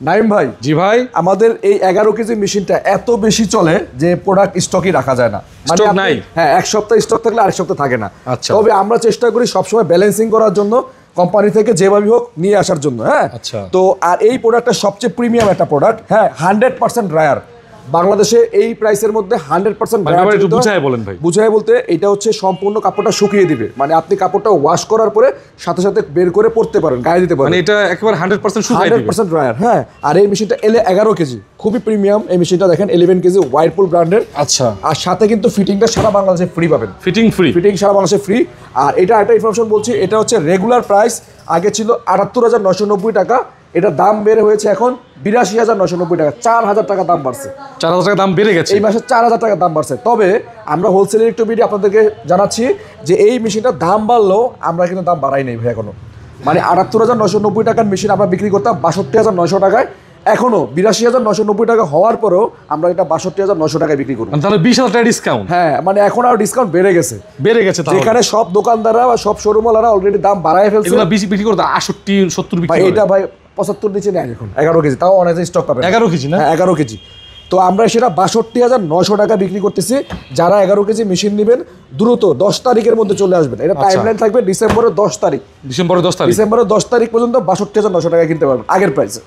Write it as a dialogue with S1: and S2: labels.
S1: নাইম ভাই,
S2: জি ভাই,
S1: আমাদের এই 11 কেজি মেশিনটা এত বেশি চলে যে প্রোডাক্ট স্টকই রাখা যায় না।
S2: স্টক নাই?
S1: হ্যাঁ, এক সপ্তাহ স্টক থাকলে আরেক সপ্তাহ থাকে না।
S2: আচ্ছা।
S1: তবে আমরা চেষ্টা করি সবসময় ব্যালেন্সিং করার জন্য, কোম্পানি থেকে যেভাবে হোক নিয়ে আসার জন্য। হ্যাঁ,
S2: আচ্ছা।
S1: তো আর এই প্রোডাক্টটা সবচেয়ে প্রিমিয়াম একটা প্রোডাক্ট। হ্যাঁ, 100% ড্রায়ার। বাংলাদেশে এই প্রাইসের মধ্যে 100% ড্রায়ার।
S2: একটু বুঝায় বলেন ভাই।
S1: বুঝায় বলতে এটা হচ্ছে সম্পূর্ণ কাপড়টা শুকিয়ে দিবে, মানে আপনি কাপড়টা ওয়াশ করার পরে সাথে সাথে বের করে পরতে পারেন, গায়ে দিতে পারেন।
S2: মানে এটা একেবারে 100% শুকায় দিবে।
S1: 100% ড্রায়ার। হ্যাঁ, আর এই মেশিনটা 11 কেজি, খুবই প্রিমিয়াম এই মেশিনটা। দেখেন 11 কেজি ওয়াইরপুল ব্র্যান্ডের।
S2: আচ্ছা।
S1: আর সাথে কিন্তু ফিটিংটা সারা বাংলাদেশে ফ্রি পাবেন।
S2: Fitting free?
S1: ফিটিং সারা বাংলাদেশে ফ্রি। আর এটা একটা ইনফরমেশন বলছি, এটা হচ্ছে রেগুলার প্রাইস আগে ছিল 78,990 টাকা, এটা দাম বেড়ে হয়েছে এখন 82,990 টাকা। 4,000 টাকা দাম বাড়ছে।
S2: 4,000 টাকা দাম বেড়ে গেছে
S1: এই মাসে 4,000 টাকা দাম বাড়ছে। তবে আমরা হোলসেলের একটু ভিডিও আপনাদেরকে জানাচ্ছি যে এই মেশিনটার দাম বাড়লেও আমরা কিন্তু দাম বাড়াই নাই ভাই এখনো। মানে 78,990 টাকার মেশিন আমরা বিক্রি করতাম 62,900 টাকায়, এখনো 82,990 টাকা হওয়ার পরেও আমরা এটা 62,900 টাকায় বিক্রি করবো।
S2: তাহলে 20,000 টাকা ডিসকাউন্ট?
S1: হ্যাঁ, মানে এখন আর ডিসকাউন্ট বেড়ে গেছে। যেখানে সব দোকানদাররা বা সব শোরুমওয়ালারা অলরেডি দাম বাড়ায় ফেলছে।
S2: এগুলো বেশি বিক্রি করতে 68 70 বিক্রি করে।
S1: এটা ভাই 75 নিচে নেয় এখন 11 কেজি, তাও অনেক স্টক পাবেন।
S2: 11 কেজি না?
S1: হ্যাঁ, 11 কেজি। তো আমরা সেটা 62,900 টাকা বিক্রি করতেছি। যারা 11 কেজি মেশিন নেবেন দ্রুত 10 তারিখের মধ্যে চলে আসবেন। এটা টাইমলাইন থাকবে ডিসেম্বরের 10 তারিখ।
S2: ডিসেম্বরের 10 তারিখ?
S1: ডিসেম্বরের 10 তারিখ পর্যন্ত 62,900 টাকা কিনতে পারবেন আগের প্রাইসে।